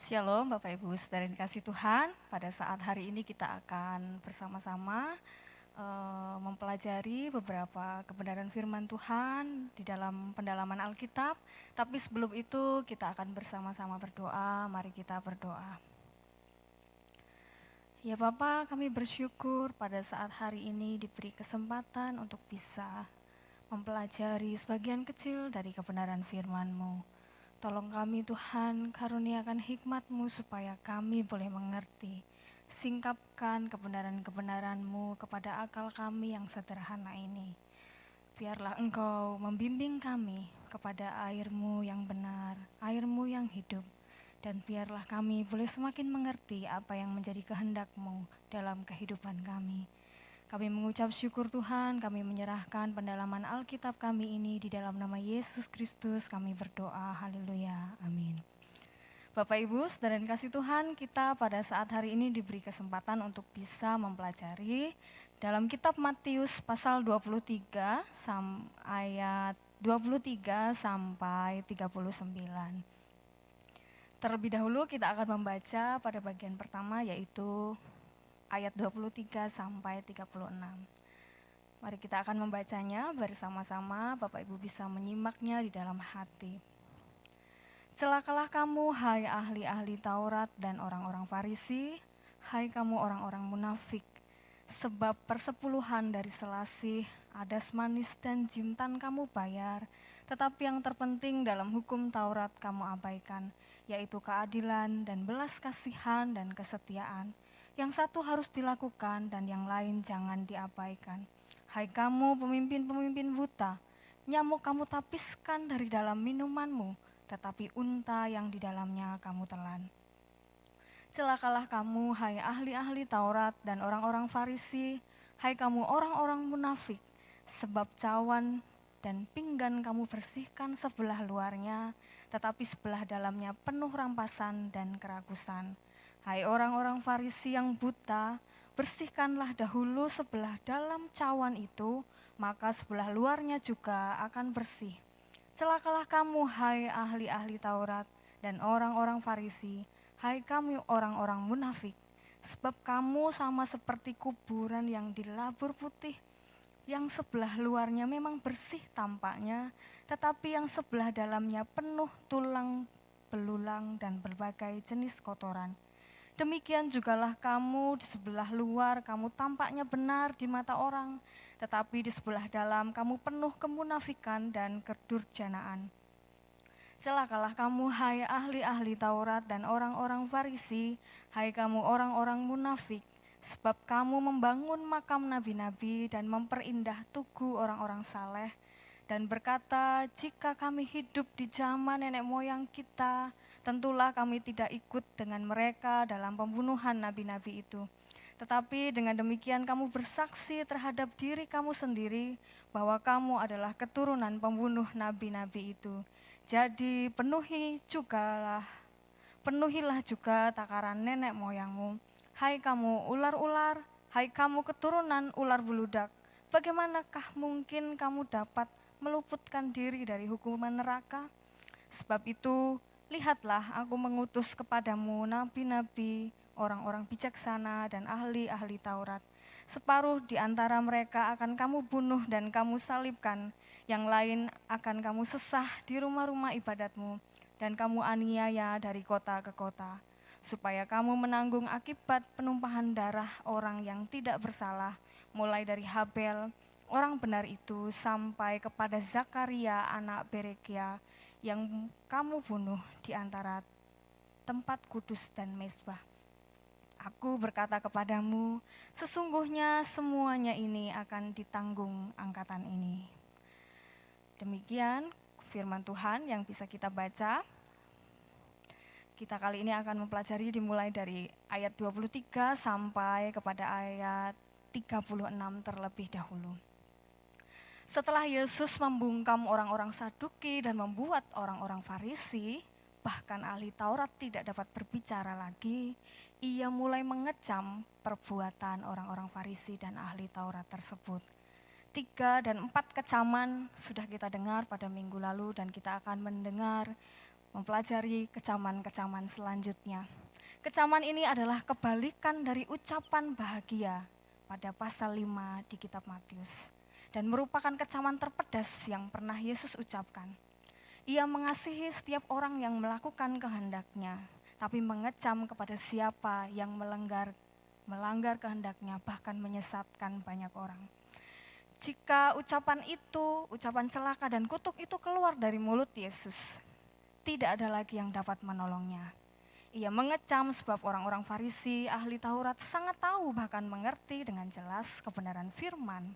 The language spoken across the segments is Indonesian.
Shalom Bapak Ibu Saudara yang dikasih Tuhan. Pada saat hari ini kita akan bersama-sama mempelajari beberapa kebenaran firman Tuhan di dalam pendalaman Alkitab. Tapi sebelum itu kita akan bersama-sama berdoa. Mari kita berdoa. Ya Bapak, kami bersyukur pada saat hari ini diberi kesempatan untuk bisa mempelajari sebagian kecil dari kebenaran firman-Mu. Tolong kami Tuhan, karuniakan hikmat-Mu supaya kami boleh mengerti. Singkapkan kebenaran-kebenaran-Mu kepada akal kami yang sederhana ini. Biarlah Engkau membimbing kami kepada air-Mu yang benar, air-Mu yang hidup. Dan biarlah kami boleh semakin mengerti apa yang menjadi kehendak-Mu dalam kehidupan kami. Kami mengucap syukur Tuhan, kami menyerahkan pendalaman Alkitab kami ini di dalam nama Yesus Kristus kami berdoa, haleluya, amin. Bapak Ibu, saudara yang kasih Tuhan, kita pada saat hari ini diberi kesempatan untuk bisa mempelajari dalam kitab Matius pasal 23 ayat 23 sampai 39. Terlebih dahulu kita akan membaca pada bagian pertama yaitu ayat 23 sampai 36. Mari kita akan membacanya bersama-sama, Bapak Ibu bisa menyimaknya di dalam hati. Celakalah kamu, hai ahli-ahli Taurat dan orang-orang Farisi, hai kamu orang-orang munafik, sebab persepuluhan dari selasih, adas manis dan jintan kamu bayar, tetapi yang terpenting dalam hukum Taurat kamu abaikan, yaitu keadilan dan belas kasihan dan kesetiaan. Yang satu harus dilakukan dan yang lain jangan diabaikan. Hai kamu pemimpin-pemimpin buta, nyamuk kamu tapiskan dari dalam minumanmu, tetapi unta yang di dalamnya kamu telan. Celakalah kamu, hai ahli-ahli Taurat dan orang-orang Farisi, hai kamu orang-orang munafik, sebab cawan dan pinggan kamu bersihkan sebelah luarnya, tetapi sebelah dalamnya penuh rampasan dan kerakusan. Hai orang-orang Farisi yang buta, bersihkanlah dahulu sebelah dalam cawan itu, maka sebelah luarnya juga akan bersih. Celakalah kamu, hai ahli-ahli Taurat dan orang-orang Farisi, hai kamu orang-orang munafik, sebab kamu sama seperti kuburan yang dilabur putih, yang sebelah luarnya memang bersih tampaknya, tetapi yang sebelah dalamnya penuh tulang, belulang, dan berbagai jenis kotoran. Demikian jugalah kamu di sebelah luar kamu tampaknya benar di mata orang, tetapi di sebelah dalam kamu penuh kemunafikan dan kedurjanaan. Celakalah kamu, hai ahli-ahli Taurat dan orang-orang Farisi, hai kamu orang-orang munafik, sebab kamu membangun makam nabi-nabi dan memperindah tugu orang-orang saleh, dan berkata, jika kami hidup di zaman nenek moyang kita, tentulah kami tidak ikut dengan mereka dalam pembunuhan nabi-nabi itu. Tetapi dengan demikian kamu bersaksi terhadap diri kamu sendiri bahwa kamu adalah keturunan pembunuh nabi-nabi itu. Jadi penuhilah juga takaran nenek moyangmu. Hai kamu ular-ular, hai kamu keturunan ular beludak, bagaimanakah mungkin kamu dapat meluputkan diri dari hukuman neraka? Sebab itu, lihatlah aku mengutus kepadamu nabi-nabi, orang-orang bijaksana dan ahli-ahli Taurat. Separuh di antara mereka akan kamu bunuh dan kamu salibkan, yang lain akan kamu sesah di rumah-rumah ibadatmu, dan kamu aniaya dari kota ke kota, supaya kamu menanggung akibat penumpahan darah orang yang tidak bersalah, mulai dari Habel, orang benar itu, sampai kepada Zakaria anak Berekia, yang kamu bunuh di antara tempat kudus dan mezbah. Aku berkata kepadamu, sesungguhnya semuanya ini akan ditanggung angkatan ini. Demikian firman Tuhan yang bisa kita baca. Kita kali ini akan mempelajari dimulai dari ayat 23 sampai kepada ayat 36 terlebih dahulu. Setelah Yesus membungkam orang-orang Saduki dan membuat orang-orang Farisi, bahkan ahli Taurat tidak dapat berbicara lagi, ia mulai mengecam perbuatan orang-orang Farisi dan ahli Taurat tersebut. 3 dan 4 kecaman sudah kita dengar pada minggu lalu dan kita akan mendengar mempelajari kecaman-kecaman selanjutnya. Kecaman ini adalah kebalikan dari ucapan bahagia pada pasal 5 di kitab Matius. Dan merupakan kecaman terpedas yang pernah Yesus ucapkan. Ia mengasihi setiap orang yang melakukan kehendaknya, tapi mengecam kepada siapa yang melanggar kehendaknya, bahkan menyesatkan banyak orang. Jika ucapan celaka dan kutuk itu keluar dari mulut Yesus, tidak ada lagi yang dapat menolongnya. Ia mengecam sebab orang-orang Farisi, ahli Taurat sangat tahu bahkan mengerti dengan jelas kebenaran firman.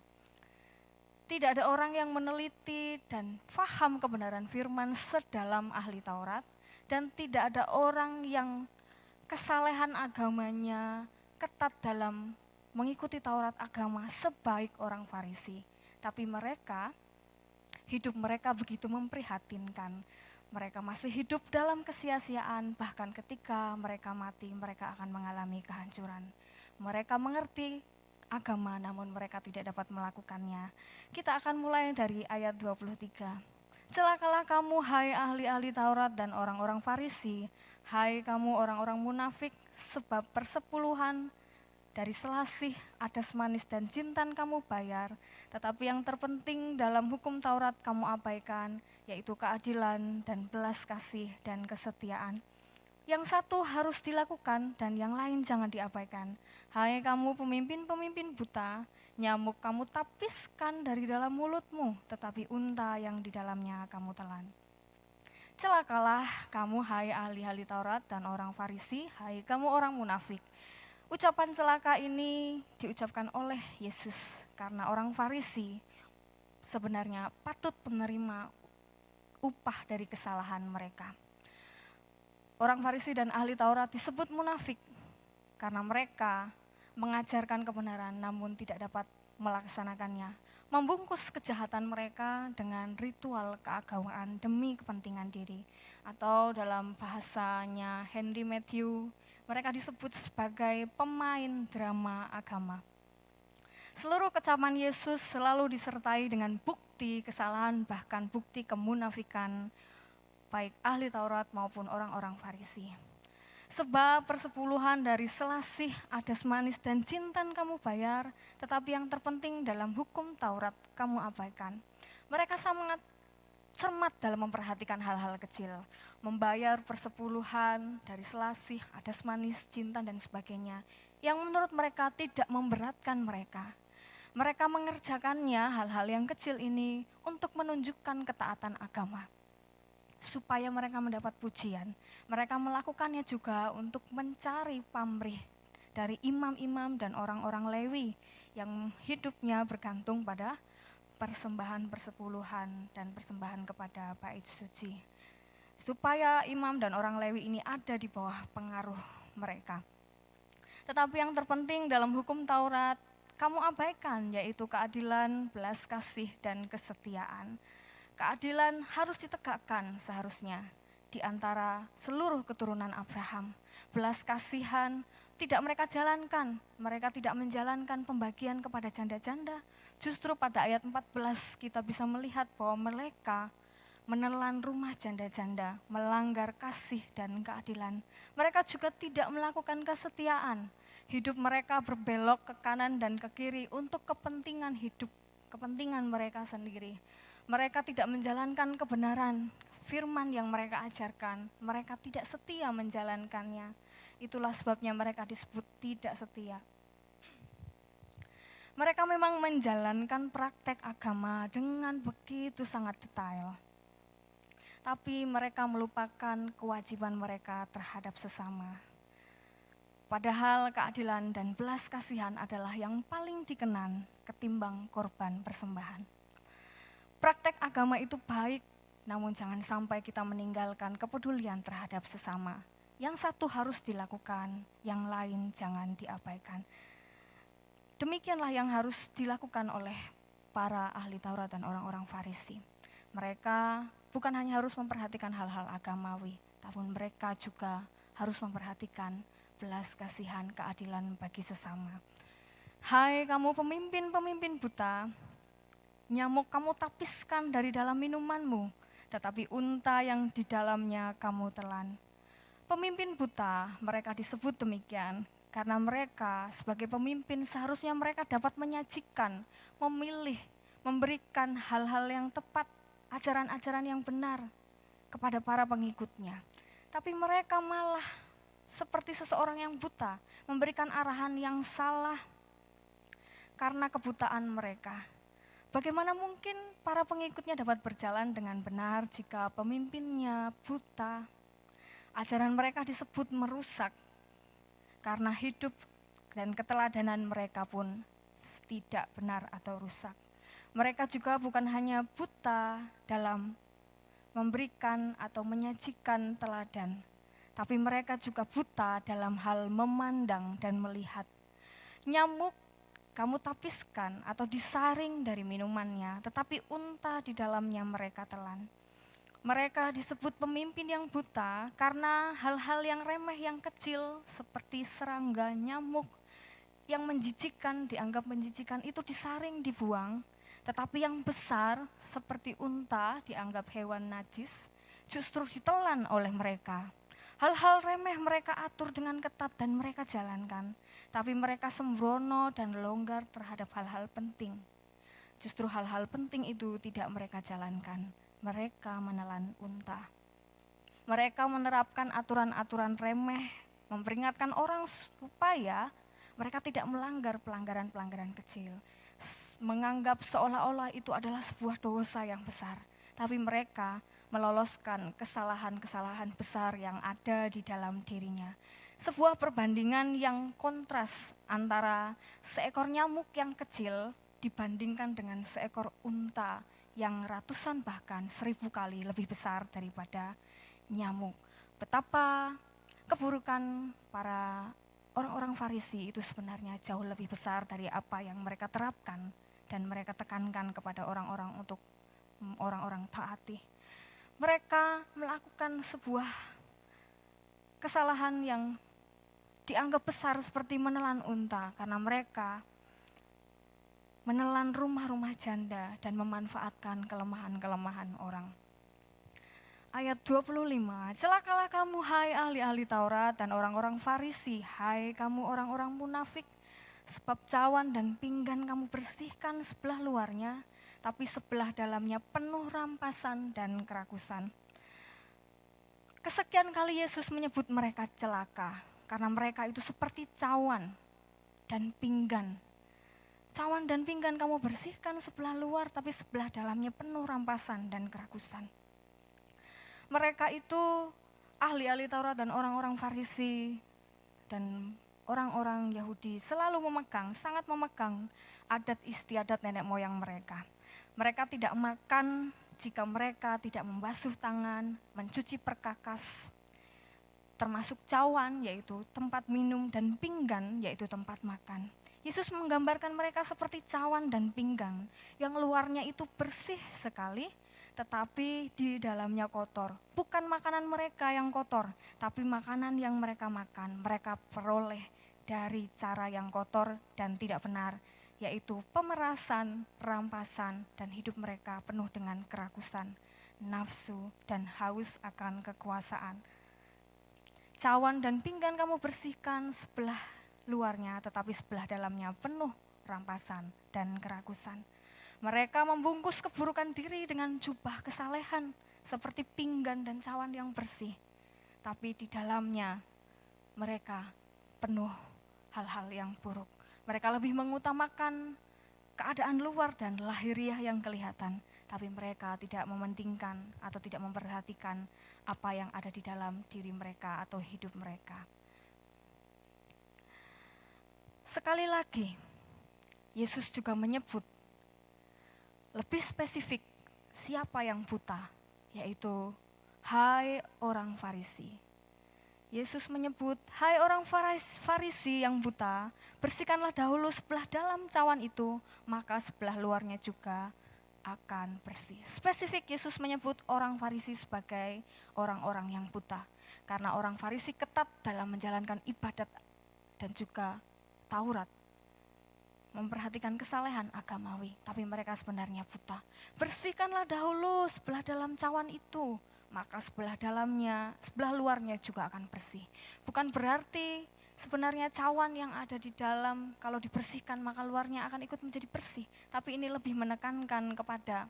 Tidak ada orang yang meneliti dan faham kebenaran firman sedalam ahli Taurat, dan tidak ada orang yang kesalehan agamanya ketat dalam mengikuti Taurat agama sebaik orang Farisi. Tapi hidup mereka begitu memprihatinkan. Mereka masih hidup dalam kesia-siaan, bahkan ketika mereka mati, mereka akan mengalami kehancuran. Mereka mengerti agama, namun mereka tidak dapat melakukannya. Kita akan mulai dari ayat 23. Celakalah kamu, hai ahli-ahli Taurat dan orang-orang Farisi, hai kamu orang-orang munafik, sebab persepuluhan dari selasih, adas manis dan jintan kamu bayar, tetapi yang terpenting dalam hukum Taurat kamu abaikan, yaitu keadilan dan belas kasih dan kesetiaan. Yang satu harus dilakukan dan yang lain jangan diabaikan. Hai kamu pemimpin-pemimpin buta, nyamuk kamu tapiskan dari dalam mulutmu, tetapi unta yang di dalamnya kamu telan. Celakalah kamu, hai ahli-ahli Taurat dan orang Farisi, hai kamu orang munafik. Ucapan celaka ini diucapkan oleh Yesus karena orang Farisi sebenarnya patut menerima upah dari kesalahan mereka. Orang Farisi dan ahli Taurat disebut munafik karena mereka mengajarkan kebenaran namun tidak dapat melaksanakannya, membungkus kejahatan mereka dengan ritual keagamaan demi kepentingan diri. Atau dalam bahasanya Henry Matthew, mereka disebut sebagai pemain drama agama. Seluruh kecaman Yesus selalu disertai dengan bukti kesalahan, bahkan bukti kemunafikan, baik ahli Taurat maupun orang-orang Farisi. Sebab persepuluhan dari selasih, adas manis dan jintan kamu bayar, tetapi yang terpenting dalam hukum Taurat kamu abaikan. Mereka sangat cermat dalam memperhatikan hal-hal kecil, membayar persepuluhan dari selasih, adas manis, jintan dan sebagainya, yang menurut mereka tidak memberatkan mereka. Mereka mengerjakannya hal-hal yang kecil ini untuk menunjukkan ketaatan agama, supaya mereka mendapat pujian. Mereka melakukannya juga untuk mencari pamrih dari imam-imam dan orang-orang Lewi yang hidupnya bergantung pada persembahan persepuluhan dan persembahan kepada bait suci. Supaya imam dan orang Lewi ini ada di bawah pengaruh mereka. Tetapi yang terpenting dalam hukum Taurat kamu abaikan, yaitu keadilan, belas kasih, dan kesetiaan. Keadilan harus ditegakkan seharusnya di antara seluruh keturunan Abraham. Belas kasihan tidak mereka jalankan, mereka tidak menjalankan pembagian kepada janda-janda. Justru pada ayat 14 kita bisa melihat bahwa mereka menelan rumah janda-janda, melanggar kasih dan keadilan. Mereka juga tidak melakukan kesetiaan. Hidup mereka berbelok ke kanan dan ke kiri untuk kepentingan hidup, kepentingan mereka sendiri. Mereka tidak menjalankan kebenaran firman yang mereka ajarkan. Mereka tidak setia menjalankannya. Itulah sebabnya mereka disebut tidak setia. Mereka memang menjalankan praktek agama dengan begitu sangat detail. Tapi mereka melupakan kewajiban mereka terhadap sesama. Padahal keadilan dan belas kasihan adalah yang paling dikenan ketimbang korban persembahan. Praktek agama itu baik, namun jangan sampai kita meninggalkan kepedulian terhadap sesama. Yang satu harus dilakukan, yang lain jangan diabaikan. Demikianlah yang harus dilakukan oleh para ahli Taurat dan orang-orang Farisi. Mereka bukan hanya harus memperhatikan hal-hal agamawi, namun mereka juga harus memperhatikan belas kasihan, keadilan bagi sesama. Hai kamu pemimpin-pemimpin buta, nyamuk kamu tapiskan dari dalam minumanmu, tetapi unta yang di dalamnya kamu telan. Pemimpin buta, mereka disebut demikian, karena mereka sebagai pemimpin seharusnya mereka dapat menyajikan, memilih, memberikan hal-hal yang tepat, ajaran-ajaran yang benar kepada para pengikutnya. Tapi mereka malah seperti seseorang yang buta, memberikan arahan yang salah karena kebutaan mereka. Bagaimana mungkin para pengikutnya dapat berjalan dengan benar jika pemimpinnya buta? Ajaran mereka disebut merusak, karena hidup dan keteladanan mereka pun tidak benar atau rusak. Mereka juga bukan hanya buta dalam memberikan atau menyajikan teladan, tapi mereka juga buta dalam hal memandang dan melihat. Nyamuk kamu tapiskan atau disaring dari minumannya, tetapi unta di dalamnya mereka telan. Mereka disebut pemimpin yang buta karena hal-hal yang remeh, yang kecil seperti serangga, nyamuk, yang menjijikkan, dianggap menjijikkan itu disaring, dibuang. Tetapi yang besar seperti unta dianggap hewan najis, justru ditelan oleh mereka. Hal-hal remeh mereka atur dengan ketat dan mereka jalankan. Tapi mereka sembrono dan longgar terhadap hal-hal penting. Justru hal-hal penting itu tidak mereka jalankan. Mereka menelan unta. Mereka menerapkan aturan-aturan remeh, memperingatkan orang supaya mereka tidak melanggar pelanggaran-pelanggaran kecil. Menganggap seolah-olah itu adalah sebuah dosa yang besar. Tapi mereka meloloskan kesalahan-kesalahan besar yang ada di dalam dirinya. Sebuah perbandingan yang kontras antara seekor nyamuk yang kecil dibandingkan dengan seekor unta yang ratusan bahkan 1000 kali lebih besar daripada nyamuk. Betapa keburukan para orang-orang Farisi itu sebenarnya jauh lebih besar dari apa yang mereka terapkan dan mereka tekankan kepada orang-orang untuk orang-orang taati. Mereka melakukan sebuah kesalahan yang dianggap besar seperti menelan unta karena mereka menelan rumah-rumah janda dan memanfaatkan kelemahan-kelemahan orang. Ayat 25, celakalah kamu hai ahli-ahli Taurat dan orang-orang Farisi, hai kamu orang-orang munafik, sebab cawan dan pinggan kamu bersihkan sebelah luarnya, tapi sebelah dalamnya penuh rampasan dan kerakusan. Kesekian kali Yesus menyebut mereka celaka, karena mereka itu seperti cawan dan pinggan. Cawan dan pinggan kamu bersihkan sebelah luar, tapi sebelah dalamnya penuh rampasan dan kerakusan. Mereka itu ahli-ahli Taurat dan orang-orang Farisi dan orang-orang Yahudi selalu sangat memegang adat istiadat nenek moyang mereka. Mereka tidak makan jika mereka tidak membasuh tangan, mencuci perkakas, termasuk cawan yaitu tempat minum dan pinggan yaitu tempat makan. Yesus menggambarkan mereka seperti cawan dan pinggan yang luarnya itu bersih sekali, tetapi di dalamnya kotor. Bukan makanan mereka yang kotor, tapi makanan yang mereka makan, mereka peroleh dari cara yang kotor dan tidak benar, yaitu pemerasan, rampasan, dan hidup mereka penuh dengan kerakusan, nafsu, dan haus akan kekuasaan. Cawan dan pinggan kamu bersihkan sebelah luarnya, tetapi sebelah dalamnya penuh rampasan dan kerakusan. Mereka membungkus keburukan diri dengan jubah kesalehan, seperti pinggan dan cawan yang bersih. Tapi di dalamnya mereka penuh hal-hal yang buruk. Mereka lebih mengutamakan keadaan luar dan lahiriah yang kelihatan, tapi mereka tidak mementingkan atau tidak memperhatikan apa yang ada di dalam diri mereka atau hidup mereka. Sekali lagi, Yesus juga menyebut lebih spesifik siapa yang buta, yaitu hai orang Farisi. Yesus menyebut, hai orang Farisi yang buta, bersihkanlah dahulu sebelah dalam cawan itu, maka sebelah luarnya juga akan bersih. Spesifik Yesus menyebut orang Farisi sebagai orang-orang yang buta, karena orang Farisi ketat dalam menjalankan ibadat dan juga Taurat. memperhatikan kesalehan agamawi, tapi mereka sebenarnya buta. Bersihkanlah dahulu sebelah dalam cawan itu, maka sebelah luarnya juga akan bersih. Bukan berarti sebenarnya cawan yang ada di dalam kalau dibersihkan maka luarnya akan ikut menjadi bersih. Tapi ini lebih menekankan kepada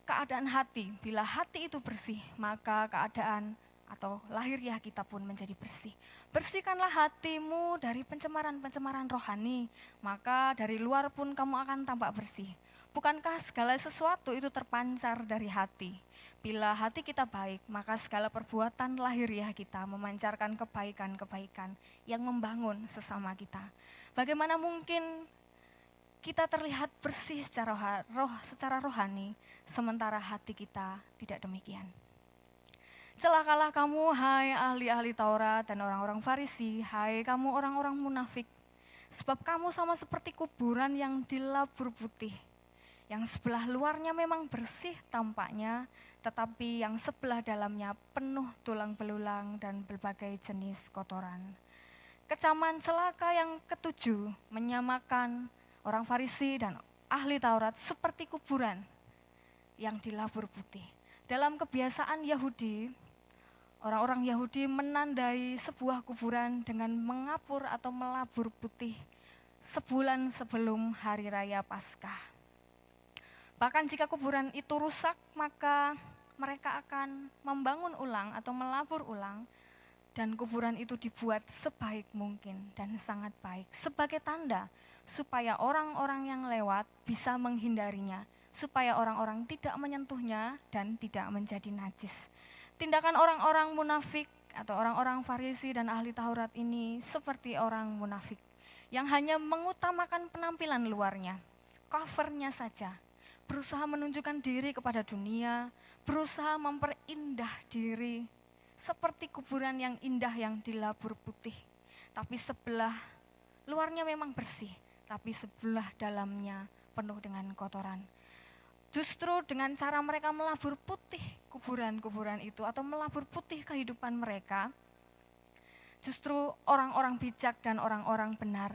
keadaan hati. Bila hati itu bersih, maka keadaan atau lahiriah kita pun menjadi bersih. Bersihkanlah hatimu dari pencemaran-pencemaran rohani, maka dari luar pun kamu akan tampak bersih. Bukankah segala sesuatu itu terpancar dari hati? Bila hati kita baik, maka segala perbuatan lahiriah kita memancarkan kebaikan-kebaikan yang membangun sesama kita. Bagaimana mungkin kita terlihat bersih secara rohani, sementara hati kita tidak demikian? Celakalah kamu, hai ahli-ahli Taurat dan orang-orang Farisi, hai kamu orang-orang munafik, sebab kamu sama seperti kuburan yang dilabur putih, yang sebelah luarnya memang bersih tampaknya, tetapi yang sebelah dalamnya penuh tulang belulang dan berbagai jenis kotoran. Kecaman celaka yang ketujuh menyamakan orang Farisi dan ahli Taurat seperti kuburan yang dilabur putih. Dalam kebiasaan Yahudi, orang-orang Yahudi menandai sebuah kuburan dengan mengapur atau melabur putih sebulan sebelum hari raya Paskah. Bahkan jika kuburan itu rusak, maka mereka akan membangun ulang atau melabur ulang, dan kuburan itu dibuat sebaik mungkin dan sangat baik sebagai tanda supaya orang-orang yang lewat bisa menghindarinya, supaya orang-orang tidak menyentuhnya dan tidak menjadi najis. Tindakan orang-orang munafik atau orang-orang Farisi dan ahli Taurat ini seperti orang munafik yang hanya mengutamakan penampilan luarnya, covernya saja, berusaha menunjukkan diri kepada dunia, berusaha memperindah diri seperti kuburan yang indah yang dilabur putih. Tapi sebelah luarnya memang bersih, tapi sebelah dalamnya penuh dengan kotoran. Justru dengan cara mereka melabur putih kuburan-kuburan itu atau melabur putih kehidupan mereka, justru orang-orang bijak dan orang-orang benar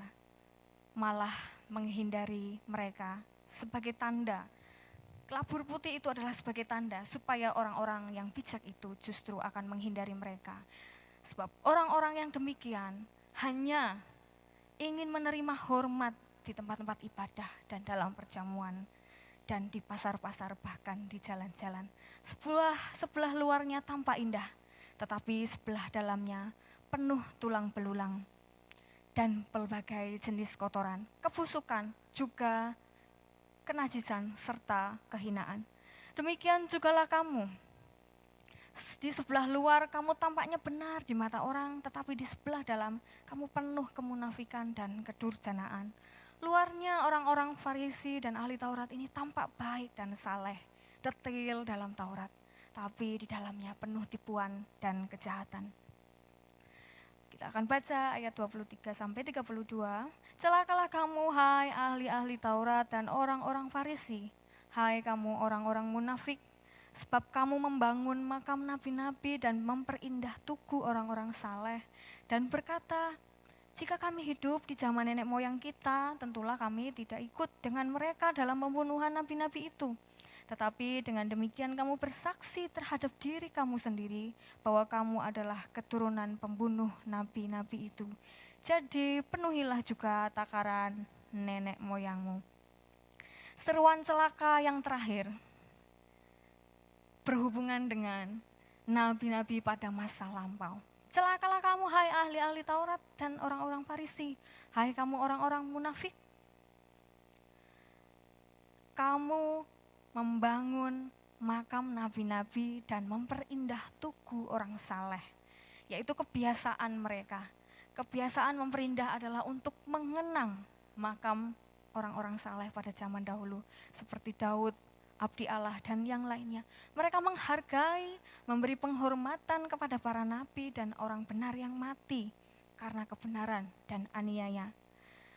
malah menghindari mereka sebagai tanda. Labur putih itu adalah sebagai tanda supaya orang-orang yang bijak itu justru akan menghindari mereka. Sebab orang-orang yang demikian hanya ingin menerima hormat di tempat-tempat ibadah dan dalam perjamuan, dan di pasar-pasar, bahkan di jalan-jalan. Sebelah luarnya tampak indah, tetapi sebelah dalamnya penuh tulang belulang dan berbagai jenis kotoran, kebusukan, juga kenajisan serta kehinaan. Demikian jugalah kamu. Di sebelah luar kamu tampaknya benar di mata orang, tetapi di sebelah dalam kamu penuh kemunafikan dan kedurjanaan. Luarnya orang-orang Farisi dan ahli Taurat ini tampak baik dan saleh, detail dalam Taurat, tapi di dalamnya penuh tipuan dan kejahatan. Kita akan baca ayat 23 sampai 32. Celakalah kamu, hai ahli-ahli Taurat dan orang-orang Farisi, hai kamu orang-orang munafik, sebab kamu membangun makam nabi-nabi dan memperindah tugu orang-orang saleh, dan berkata, jika kami hidup di zaman nenek moyang kita, tentulah kami tidak ikut dengan mereka dalam pembunuhan nabi-nabi itu. Tetapi dengan demikian kamu bersaksi terhadap diri kamu sendiri bahwa kamu adalah keturunan pembunuh nabi-nabi itu. Jadi penuhilah juga takaran nenek moyangmu. Seruan celaka yang terakhir berhubungan dengan nabi-nabi pada masa lampau. Celakalah kamu, hai ahli-ahli Taurat dan orang-orang Farisi, hai kamu orang-orang munafik. Kamu membangun makam nabi-nabi dan memperindah tugu orang saleh, yaitu kebiasaan mereka. Kebiasaan memperindah adalah untuk mengenang makam orang-orang saleh pada zaman dahulu, seperti Daud, abdi Allah, dan yang lainnya. Mereka menghargai, memberi penghormatan kepada para nabi dan orang benar yang mati karena kebenaran dan aniaya.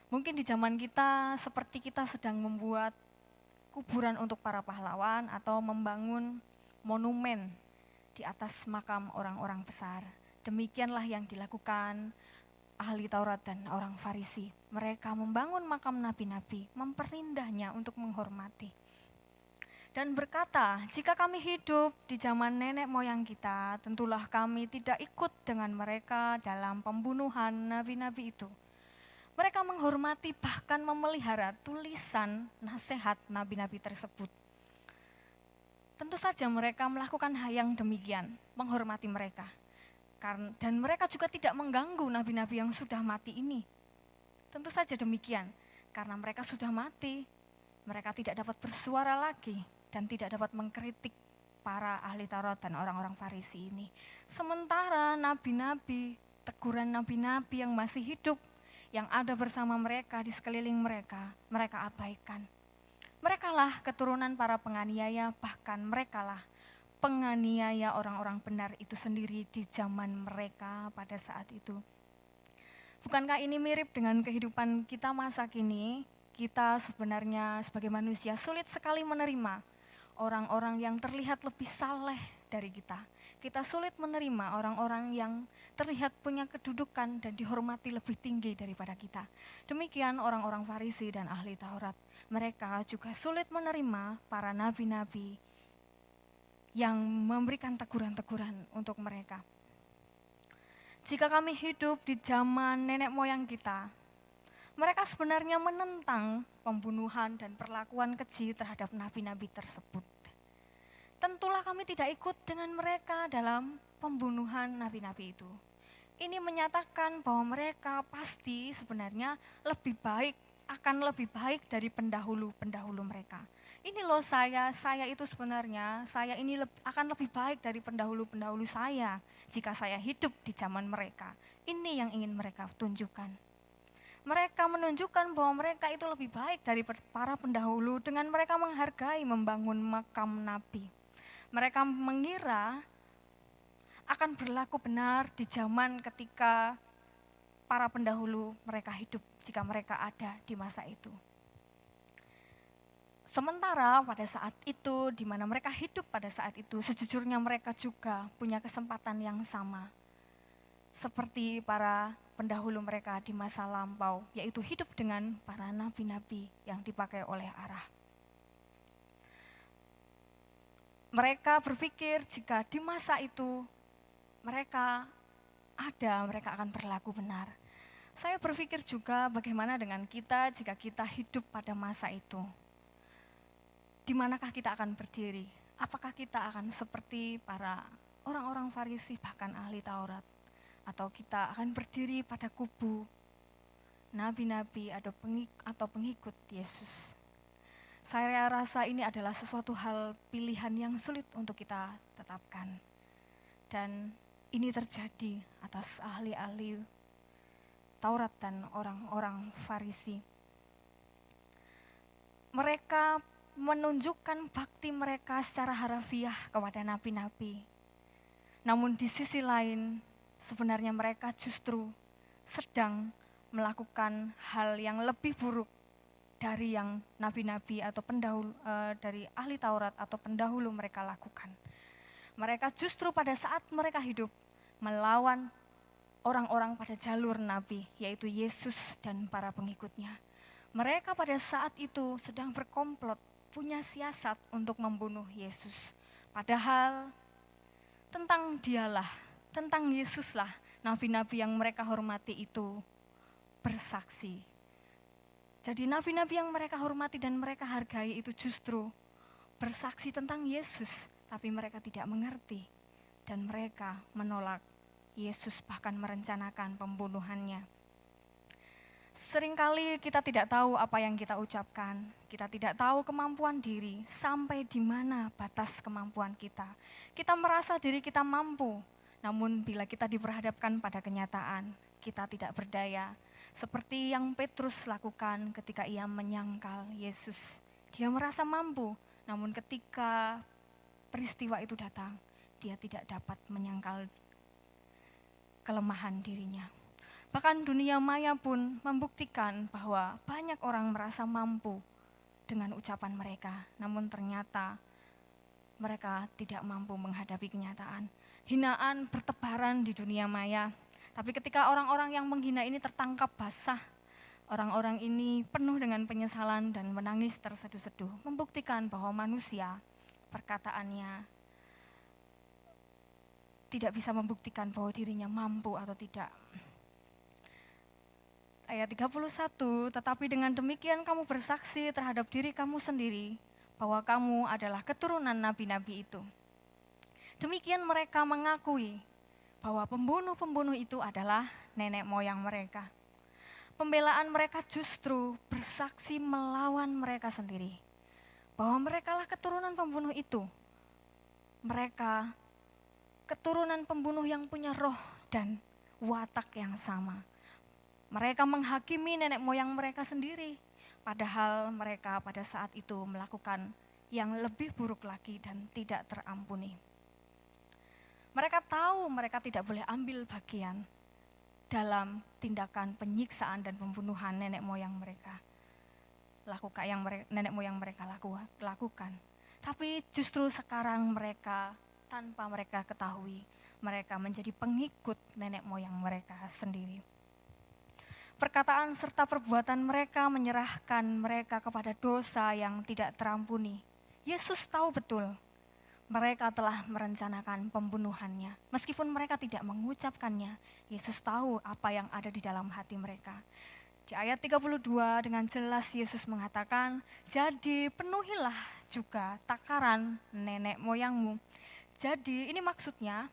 Mungkin di zaman kita seperti kita sedang membuat kuburan untuk para pahlawan atau membangun monumen di atas makam orang-orang besar. Demikianlah yang dilakukan ahli Taurat dan orang Farisi. Mereka membangun makam nabi-nabi, memperindahnya untuk menghormati. Dan berkata, jika kami hidup di zaman nenek moyang kita, tentulah kami tidak ikut dengan mereka dalam pembunuhan nabi-nabi itu. Mereka menghormati bahkan memelihara tulisan nasihat nabi-nabi tersebut. Tentu saja mereka melakukan hal yang demikian, menghormati mereka. Dan mereka juga tidak mengganggu nabi-nabi yang sudah mati ini. Tentu saja demikian, karena mereka sudah mati, mereka tidak dapat bersuara lagi dan tidak dapat mengkritik para ahli Taurat dan orang-orang Farisi ini. Sementara nabi-nabi, teguran nabi-nabi yang masih hidup, yang ada bersama mereka di sekeliling mereka, mereka abaikan. Merekalah keturunan para penganiaya, bahkan merekalah penganiaya orang-orang benar itu sendiri di zaman mereka pada saat itu. Bukankah ini mirip dengan kehidupan kita masa kini? Kita sebenarnya sebagai manusia sulit sekali menerima orang-orang yang terlihat lebih saleh dari kita. Kita sulit menerima orang-orang yang terlihat punya kedudukan dan dihormati lebih tinggi daripada kita. Demikian orang-orang Farisi dan ahli Taurat. Mereka juga sulit menerima para nabi-nabi yang memberikan teguran-teguran untuk mereka. Jika kami hidup di zaman nenek moyang kita, mereka sebenarnya menentang pembunuhan dan perlakuan keji terhadap nabi-nabi tersebut. Tentulah kami tidak ikut dengan mereka dalam pembunuhan nabi-nabi itu. Ini menyatakan bahwa mereka pasti sebenarnya akan lebih baik dari pendahulu-pendahulu mereka. Ini loh saya itu sebenarnya, akan lebih baik dari pendahulu-pendahulu saya jika saya hidup di zaman mereka. Ini yang ingin mereka tunjukkan. Mereka menunjukkan bahwa mereka itu lebih baik dari para pendahulu dengan mereka menghargai membangun makam nabi. Mereka mengira akan berlaku benar di zaman ketika para pendahulu mereka hidup, jika mereka ada di masa itu. Sementara pada saat itu, di mana mereka hidup pada saat itu, sejujurnya mereka juga punya kesempatan yang sama. Seperti para pendahulu mereka di masa lampau, yaitu hidup dengan para nabi-nabi yang dipakai oleh Allah. Mereka berpikir jika di masa itu mereka akan berlaku benar. Saya berpikir juga bagaimana dengan kita jika kita hidup pada masa itu. Di manakah kita akan berdiri? Apakah kita akan seperti para orang-orang Farisi bahkan ahli Taurat? Atau kita akan berdiri pada kubu nabi-nabi atau pengikut Yesus? Saya rasa ini adalah sesuatu hal pilihan yang sulit untuk kita tetapkan. Dan ini terjadi atas ahli-ahli Taurat dan orang-orang Farisi. Mereka menunjukkan bakti mereka secara harafiah kepada nabi-nabi. Namun di sisi lain, sebenarnya mereka justru sedang melakukan hal yang lebih buruk dari yang nabi-nabi atau dari ahli Taurat atau pendahulu mereka lakukan. Mereka justru pada saat mereka hidup melawan orang-orang pada jalur nabi, yaitu Yesus dan para pengikutnya. Mereka pada saat itu sedang berkomplot, punya siasat untuk membunuh Yesus. Padahal tentang dialah, tentang Yesuslah nabi-nabi yang mereka hormati itu bersaksi. Jadi nabi-nabi yang mereka hormati dan mereka hargai itu justru bersaksi tentang Yesus, tapi mereka tidak mengerti dan mereka menolak Yesus, bahkan merencanakan pembunuhannya. Seringkali kita tidak tahu apa yang kita ucapkan, kita tidak tahu kemampuan diri, sampai di mana batas kemampuan kita. Kita merasa diri kita mampu, namun bila kita diperhadapkan pada kenyataan, kita tidak berdaya. Seperti yang Petrus lakukan ketika ia menyangkal Yesus. Dia merasa mampu, namun ketika peristiwa itu datang, dia tidak dapat menyangkal kelemahan dirinya. Bahkan dunia maya pun membuktikan bahwa banyak orang merasa mampu dengan ucapan mereka, namun ternyata mereka tidak mampu menghadapi kenyataan. Hinaan bertebaran di dunia maya. Tapi ketika orang-orang yang menghina ini tertangkap basah, orang-orang ini penuh dengan penyesalan dan menangis terseduh-seduh, membuktikan bahwa manusia perkataannya tidak bisa membuktikan bahwa dirinya mampu atau tidak. Ayat 31, tetapi dengan demikian kamu bersaksi terhadap diri kamu sendiri bahwa kamu adalah keturunan nabi-nabi itu. Demikian mereka mengakui bahwa pembunuh-pembunuh itu adalah nenek moyang mereka. Pembelaan mereka justru bersaksi melawan mereka sendiri, bahwa merekalah keturunan pembunuh itu. Mereka keturunan pembunuh yang punya roh dan watak yang sama. Mereka menghakimi nenek moyang mereka sendiri, padahal mereka pada saat itu melakukan yang lebih buruk lagi dan tidak terampuni. Mereka tahu mereka tidak boleh ambil bagian dalam tindakan penyiksaan dan pembunuhan nenek moyang mereka. Nenek moyang mereka lakukan. Tapi justru sekarang mereka, tanpa mereka ketahui, mereka menjadi pengikut nenek moyang mereka sendiri. Perkataan serta perbuatan mereka menyerahkan mereka kepada dosa yang tidak terampuni. Yesus tahu betul mereka telah merencanakan pembunuhannya. Meskipun mereka tidak mengucapkannya, Yesus tahu apa yang ada di dalam hati mereka. Di ayat 32 dengan jelas Yesus mengatakan, jadi penuhilah juga takaran nenek moyangmu. Jadi ini maksudnya,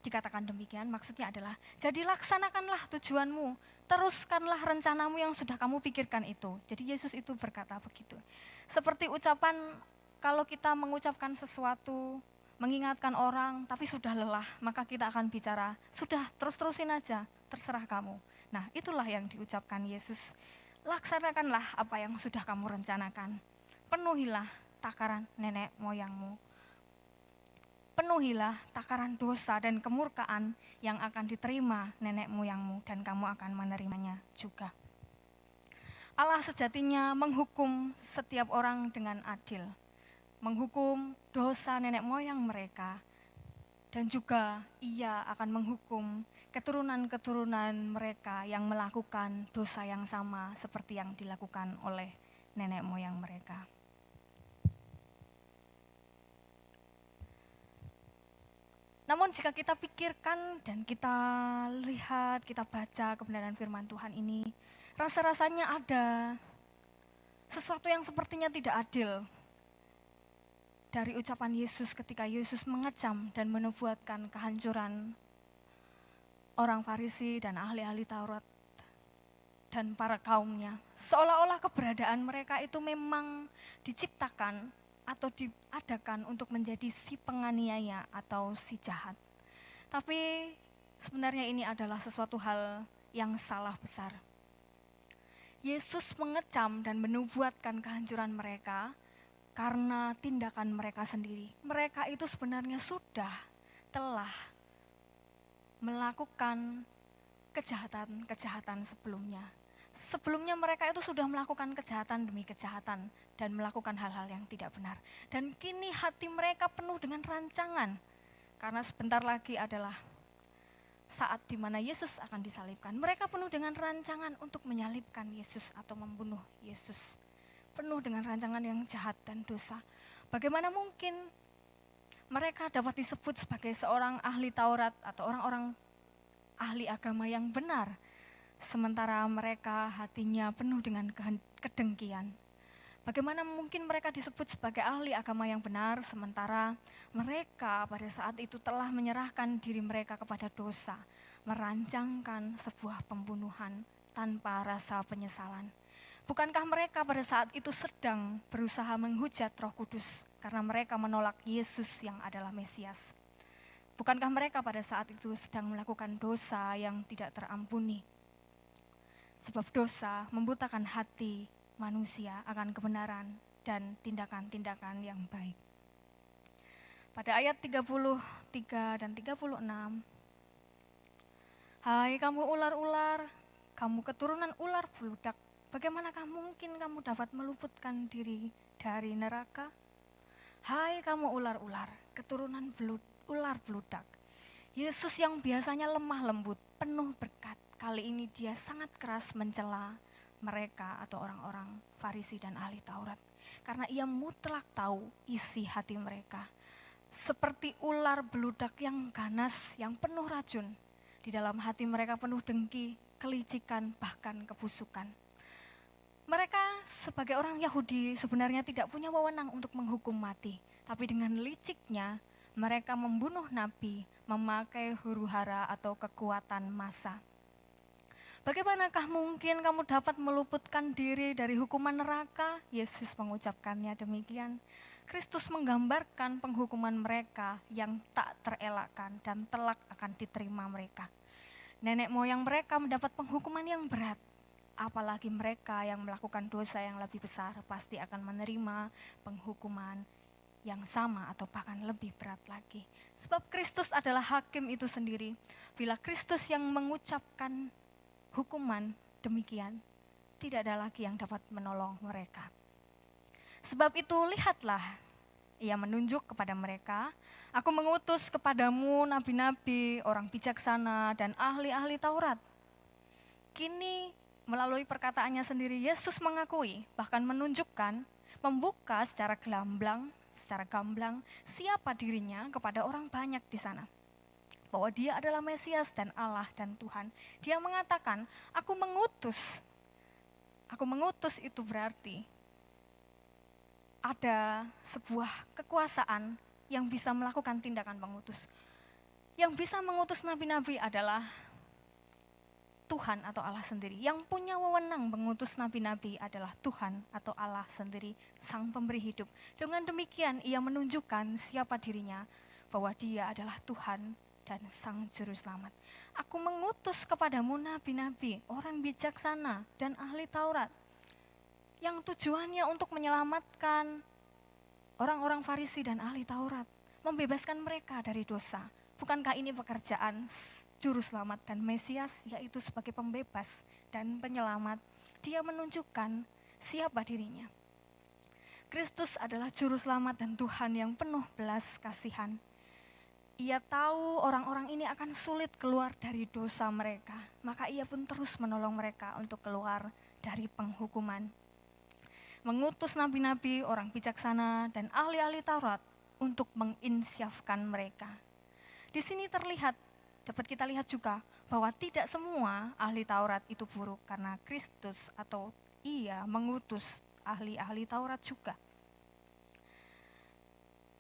dikatakan demikian, maksudnya adalah, jadi laksanakanlah tujuanmu, teruskanlah rencanamu yang sudah kamu pikirkan itu. Jadi Yesus itu berkata begitu. Seperti ucapan kalau kita mengucapkan sesuatu, mengingatkan orang, tapi sudah lelah, maka kita akan bicara, sudah terus-terusin aja, terserah kamu. Nah itulah yang diucapkan Yesus, laksanakanlah apa yang sudah kamu rencanakan. Penuhilah takaran nenek moyangmu. Penuhilah takaran dosa dan kemurkaan yang akan diterima nenek moyangmu dan kamu akan menerimanya juga. Allah sejatinya menghukum setiap orang dengan adil, menghukum dosa nenek moyang mereka, dan juga Ia akan menghukum keturunan-keturunan mereka yang melakukan dosa yang sama seperti yang dilakukan oleh nenek moyang mereka. Namun jika kita pikirkan dan kita lihat, kita baca kebenaran firman Tuhan ini, rasa-rasanya ada sesuatu yang sepertinya tidak adil dari ucapan Yesus ketika Yesus mengecam dan menubuatkan kehancuran orang Farisi dan ahli-ahli Taurat dan para kaumnya. Seolah-olah keberadaan mereka itu memang diciptakan atau diadakan untuk menjadi si penganiaya atau si jahat. Tapi sebenarnya ini adalah sesuatu hal yang salah besar. Yesus mengecam dan menubuatkan kehancuran mereka karena tindakan mereka sendiri. Mereka itu sebenarnya telah melakukan kejahatan-kejahatan sebelumnya. Sebelumnya mereka itu sudah melakukan kejahatan demi kejahatan dan melakukan hal-hal yang tidak benar. Dan kini hati mereka penuh dengan rancangan, karena sebentar lagi adalah saat di mana Yesus akan disalibkan. Mereka penuh dengan rancangan untuk menyalibkan Yesus atau membunuh Yesus. Penuh dengan rancangan yang jahat dan dosa. Bagaimana mungkin mereka dapat disebut sebagai seorang ahli Taurat atau orang-orang ahli agama yang benar, sementara mereka hatinya penuh dengan kedengkian? Bagaimana mungkin mereka disebut sebagai ahli agama yang benar, sementara mereka pada saat itu telah menyerahkan diri mereka kepada dosa, merancangkan sebuah pembunuhan tanpa rasa penyesalan? Bukankah mereka pada saat itu sedang berusaha menghujat Roh Kudus karena mereka menolak Yesus yang adalah Mesias? Bukankah mereka pada saat itu sedang melakukan dosa yang tidak terampuni? Sebab dosa membutakan hati manusia akan kebenaran dan tindakan-tindakan yang baik. Pada ayat 33 dan 36, hai kamu ular-ular, kamu keturunan ular beludak, bagaimanakah mungkin kamu dapat meluputkan diri dari neraka? Hai kamu ular-ular, keturunan ular beludak. Yesus yang biasanya lemah lembut, penuh berkat. Kali ini dia sangat keras mencela mereka atau orang-orang Farisi dan ahli Taurat. Karena ia mutlak tahu isi hati mereka. Seperti ular beludak yang ganas, yang penuh racun. Di dalam hati mereka penuh dengki, kelicikan, bahkan kebusukan. Mereka sebagai orang Yahudi sebenarnya tidak punya wewenang untuk menghukum mati. Tapi dengan liciknya mereka membunuh nabi, memakai huru-hara atau kekuatan massa. Bagaimanakah mungkin kamu dapat meluputkan diri dari hukuman neraka? Yesus mengucapkannya demikian. Kristus menggambarkan penghukuman mereka yang tak terelakkan dan telak akan diterima mereka. Nenek moyang mereka mendapat penghukuman yang berat. Apalagi mereka yang melakukan dosa yang lebih besar pasti akan menerima penghukuman yang sama atau bahkan lebih berat lagi. Sebab Kristus adalah hakim itu sendiri. Bila Kristus yang mengucapkan hukuman demikian, tidak ada lagi yang dapat menolong mereka. Sebab itu lihatlah, ia menunjuk kepada mereka, aku mengutus kepadamu nabi-nabi, orang bijaksana dan ahli-ahli Taurat. Kini melalui perkataannya sendiri Yesus mengakui, bahkan menunjukkan, membuka secara gamblang siapa dirinya kepada orang banyak di sana. Bahwa dia adalah Mesias dan Allah dan Tuhan. Dia mengatakan, aku mengutus. Aku mengutus itu berarti ada sebuah kekuasaan yang bisa melakukan tindakan mengutus. Yang bisa mengutus nabi-nabi adalah Tuhan atau Allah sendiri. Yang punya wewenang mengutus nabi-nabi adalah Tuhan atau Allah sendiri, Sang Pemberi hidup. Dengan demikian ia menunjukkan siapa dirinya, bahwa dia adalah Tuhan dan Sang Juru Selamat. Aku mengutus kepadamu nabi-nabi, orang bijaksana dan ahli Taurat, yang tujuannya untuk menyelamatkan orang-orang Farisi dan ahli Taurat, membebaskan mereka dari dosa. Bukankah ini pekerjaan Juru Selamat dan Mesias, yaitu sebagai pembebas dan penyelamat? Dia menunjukkan siapa dirinya. Kristus adalah Juru Selamat dan Tuhan yang penuh belas kasihan. Ia tahu orang-orang ini akan sulit keluar dari dosa mereka, maka ia pun terus menolong mereka untuk keluar dari penghukuman. Mengutus nabi-nabi, orang bijaksana dan ahli-ahli Taurat untuk menginsyafkan mereka. Di sini dapat kita lihat juga bahwa tidak semua ahli Taurat itu buruk, karena Kristus atau ia mengutus ahli-ahli Taurat juga.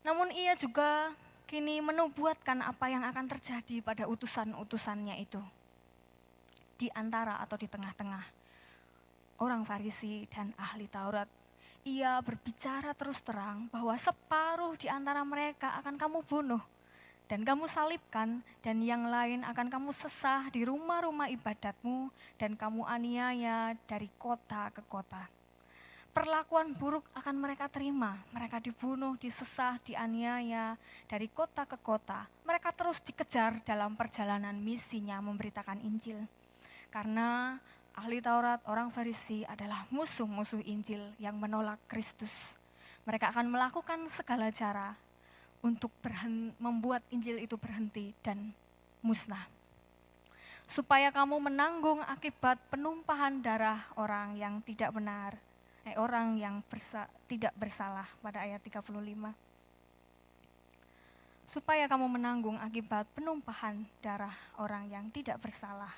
Namun ia juga kini menubuatkan apa yang akan terjadi pada utusan-utusannya itu. Di antara atau di tengah-tengah orang Farisi dan ahli Taurat, ia berbicara terus terang bahwa separuh di antara mereka akan kamu bunuh dan kamu salibkan, dan yang lain akan kamu sesah di rumah-rumah ibadatmu dan kamu aniaya dari kota ke kota. Perlakuan buruk akan mereka terima, mereka dibunuh, disesah, dianiaya dari kota ke kota. Mereka terus dikejar dalam perjalanan misinya memberitakan Injil. Karena ahli Taurat, orang Farisi adalah musuh-musuh Injil yang menolak Kristus. Mereka akan melakukan segala cara untuk membuat Injil itu berhenti dan musnah. Supaya kamu menanggung akibat penumpahan darah orang yang tidak benar, orang yang tidak bersalah pada ayat 35. Supaya kamu menanggung akibat penumpahan darah orang yang tidak bersalah.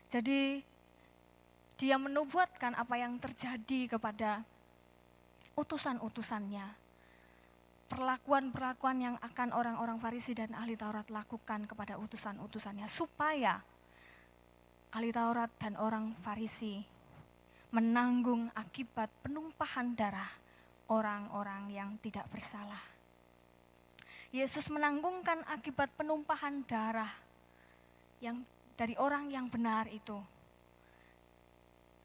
Jadi dia menubuatkan apa yang terjadi kepada utusan-utusannya. Perlakuan-perlakuan yang akan orang-orang Farisi dan ahli Taurat lakukan kepada utusan-utusannya, supaya ahli Taurat dan orang Farisi menanggung akibat penumpahan darah orang-orang yang tidak bersalah. Yesus menanggungkan akibat penumpahan darah yang dari orang yang benar itu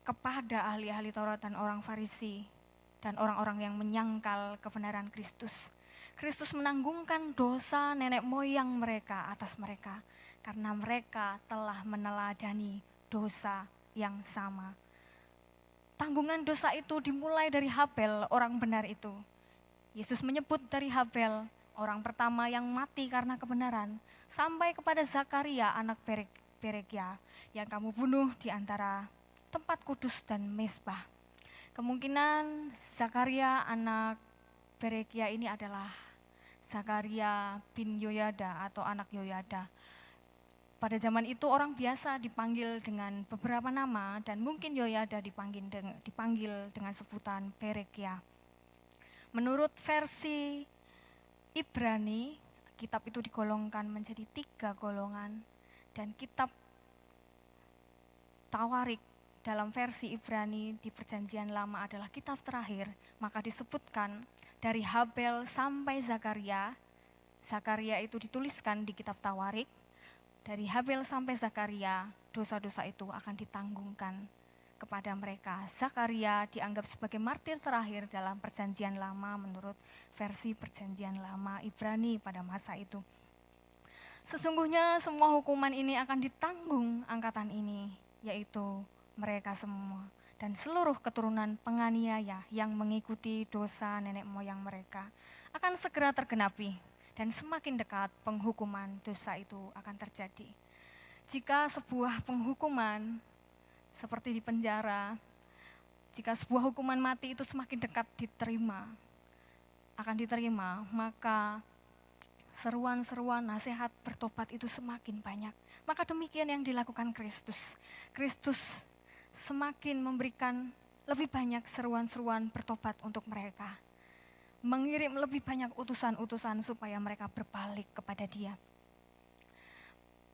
kepada ahli-ahli Taurat dan orang Farisi dan orang-orang yang menyangkal kebenaran Kristus. Kristus menanggungkan dosa nenek moyang mereka atas mereka, karena mereka telah meneladani dosa yang sama. Tanggungan dosa itu dimulai dari Habel, orang benar itu. Yesus menyebut dari Habel, orang pertama yang mati karena kebenaran, sampai kepada Zakaria, anak Berekia yang kamu bunuh di antara tempat kudus dan mezbah. Kemungkinan Zakaria anak Berekia ini adalah Zakaria bin Yoyada atau anak Yoyada. Pada zaman itu orang biasa dipanggil dengan beberapa nama dan mungkin Yoyada dipanggil dengan sebutan Berekia. Menurut versi Ibrani, kitab itu digolongkan menjadi 3 golongan dan kitab Tawarik dalam versi Ibrani di Perjanjian Lama adalah kitab terakhir, maka disebutkan dari Habel sampai Zakaria. Zakaria itu dituliskan di kitab Tawarik. Dari Habel sampai Zakaria, dosa-dosa itu akan ditanggungkan kepada mereka. Zakaria dianggap sebagai martir terakhir dalam Perjanjian Lama menurut versi Perjanjian Lama Ibrani pada masa itu. Sesungguhnya semua hukuman ini akan ditanggung angkatan ini, yaitu mereka semua dan seluruh keturunan penganiaya yang mengikuti dosa nenek moyang mereka akan segera tergenapi. Dan semakin dekat penghukuman dosa itu akan terjadi. Jika sebuah penghukuman seperti di penjara, jika sebuah hukuman mati itu semakin dekat akan diterima, maka seruan-seruan nasihat bertobat itu semakin banyak. Maka demikian yang dilakukan Kristus. Kristus semakin memberikan lebih banyak seruan-seruan bertobat untuk mereka. Mengirim lebih banyak utusan-utusan supaya mereka berbalik kepada Dia.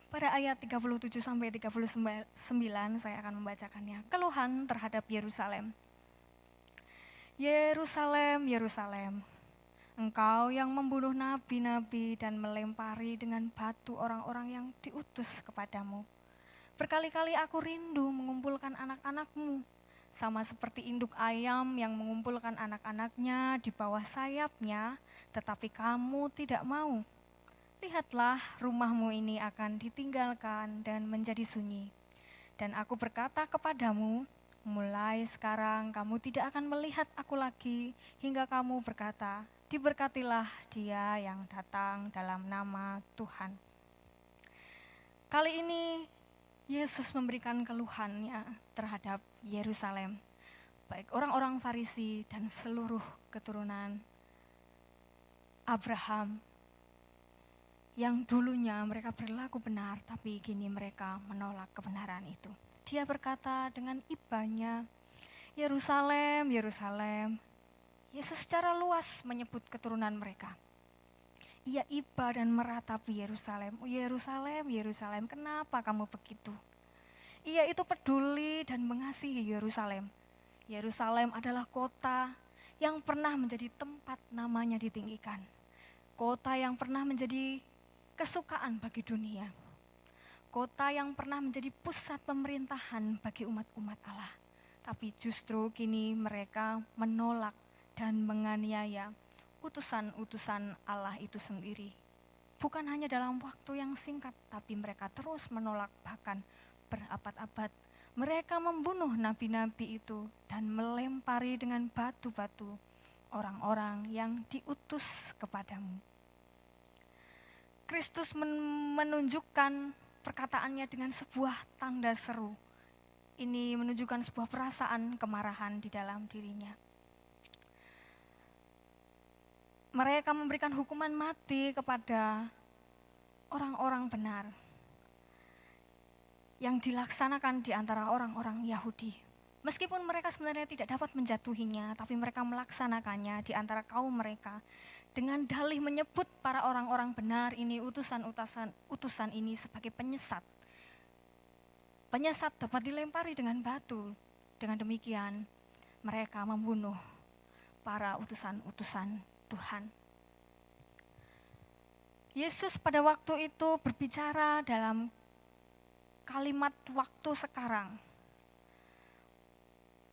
Pada ayat 37 sampai 39 saya akan membacakannya. Keluhan terhadap Yerusalem. Yerusalem, Yerusalem, engkau yang membunuh nabi-nabi dan melempari dengan batu orang-orang yang diutus kepadamu. Berkali-kali aku rindu mengumpulkan anak-anakmu, sama seperti induk ayam yang mengumpulkan anak-anaknya di bawah sayapnya, tetapi kamu tidak mau. Lihatlah, rumahmu ini akan ditinggalkan dan menjadi sunyi. Dan aku berkata kepadamu, mulai sekarang kamu tidak akan melihat aku lagi, hingga kamu berkata, diberkatilah Dia yang datang dalam nama Tuhan. Kali ini Yesus memberikan keluhannya terhadap Yerusalem, baik orang-orang Farisi dan seluruh keturunan Abraham yang dulunya mereka berlaku benar, tapi kini mereka menolak kebenaran itu. Dia berkata dengan ibanya, Yerusalem, Yerusalem. Yesus secara luas menyebut keturunan mereka. Ia iba dan meratapi Yerusalem. Oh Yerusalem, Yerusalem, kenapa kamu begitu? Ia itu peduli dan mengasihi Yerusalem. Yerusalem adalah kota yang pernah menjadi tempat namanya ditinggikan. Kota yang pernah menjadi kesukaan bagi dunia. Kota yang pernah menjadi pusat pemerintahan bagi umat-umat Allah. Tapi justru kini mereka menolak dan menganiaya utusan-utusan Allah itu sendiri. Bukan hanya dalam waktu yang singkat, tapi mereka terus menolak bahkan berabad-abad. Mereka membunuh nabi-nabi itu dan melempari dengan batu-batu orang-orang yang diutus kepadamu. Kristus menunjukkan perkataannya dengan sebuah tanda seru. Ini menunjukkan sebuah perasaan kemarahan di dalam dirinya. Mereka memberikan hukuman mati kepada orang-orang benar yang dilaksanakan di antara orang-orang Yahudi. Meskipun mereka sebenarnya tidak dapat menjatuhinya, tapi mereka melaksanakannya di antara kaum mereka dengan dalih menyebut para orang-orang benar ini, utusan ini sebagai penyesat. Penyesat dapat dilempari dengan batu. Dengan demikian mereka membunuh para utusan-utusan Tuhan. Yesus pada waktu itu berbicara dalam kalimat waktu sekarang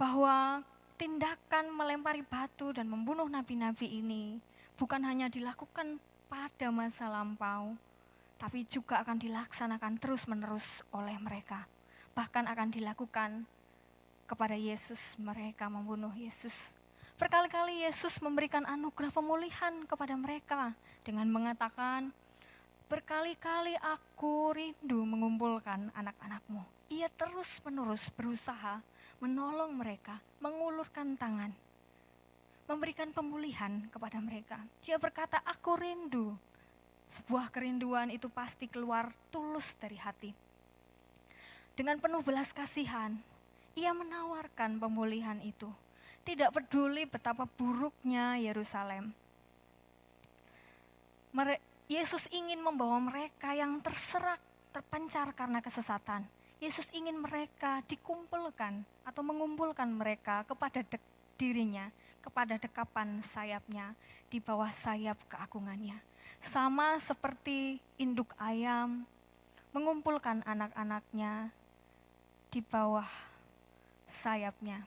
bahwa tindakan melempari batu dan membunuh nabi-nabi ini bukan hanya dilakukan pada masa lampau, tapi juga akan dilaksanakan terus-menerus oleh mereka. Bahkan akan dilakukan kepada Yesus, mereka membunuh Yesus. Berkali-kali Yesus memberikan anugerah pemulihan kepada mereka dengan mengatakan, Berkali-kali aku rindu mengumpulkan anak-anakmu. Ia terus-menerus berusaha menolong mereka, mengulurkan tangan, memberikan pemulihan kepada mereka. Dia berkata, aku rindu. Sebuah kerinduan itu pasti keluar tulus dari hati. Dengan penuh belas kasihan, ia menawarkan pemulihan itu. Tidak peduli betapa buruknya Yerusalem. Yesus ingin membawa mereka yang terserak, terpencar karena kesesatan. Yesus ingin mereka dikumpulkan atau mengumpulkan mereka kepada dirinya, kepada dekapan sayapnya, di bawah sayap keagungannya. Sama seperti induk ayam mengumpulkan anak-anaknya di bawah sayapnya.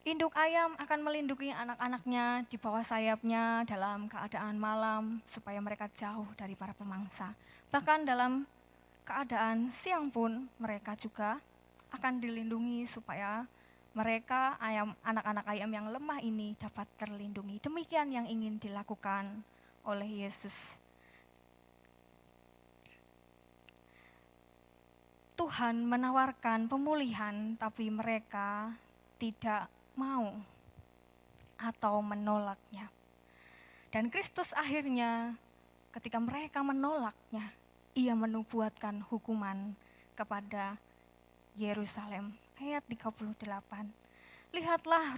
Induk ayam akan melindungi anak-anaknya di bawah sayapnya dalam keadaan malam supaya mereka jauh dari para pemangsa. Bahkan dalam keadaan siang pun mereka juga akan dilindungi supaya mereka anak-anak ayam yang lemah ini dapat terlindungi. Demikian yang ingin dilakukan oleh Yesus. Tuhan menawarkan pemulihan, tapi mereka tidak mau atau menolaknya. Dan Kristus akhirnya ketika mereka menolaknya, ia menubuatkan hukuman kepada Yerusalem. Ayat 38. Lihatlah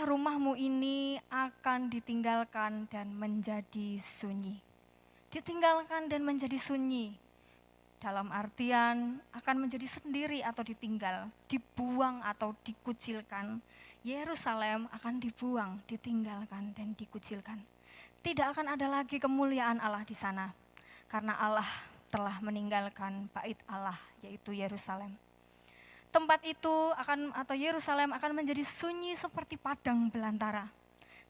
rumahmu ini akan ditinggalkan dan menjadi sunyi. Ditinggalkan dan menjadi sunyi. Dalam artian akan menjadi sendiri atau ditinggal, dibuang atau dikucilkan. Yerusalem akan dibuang, ditinggalkan dan dikucilkan. Tidak akan ada lagi kemuliaan Allah di sana, karena Allah telah meninggalkan bait Allah, yaitu Yerusalem. Tempat itu Yerusalem akan menjadi sunyi seperti padang belantara,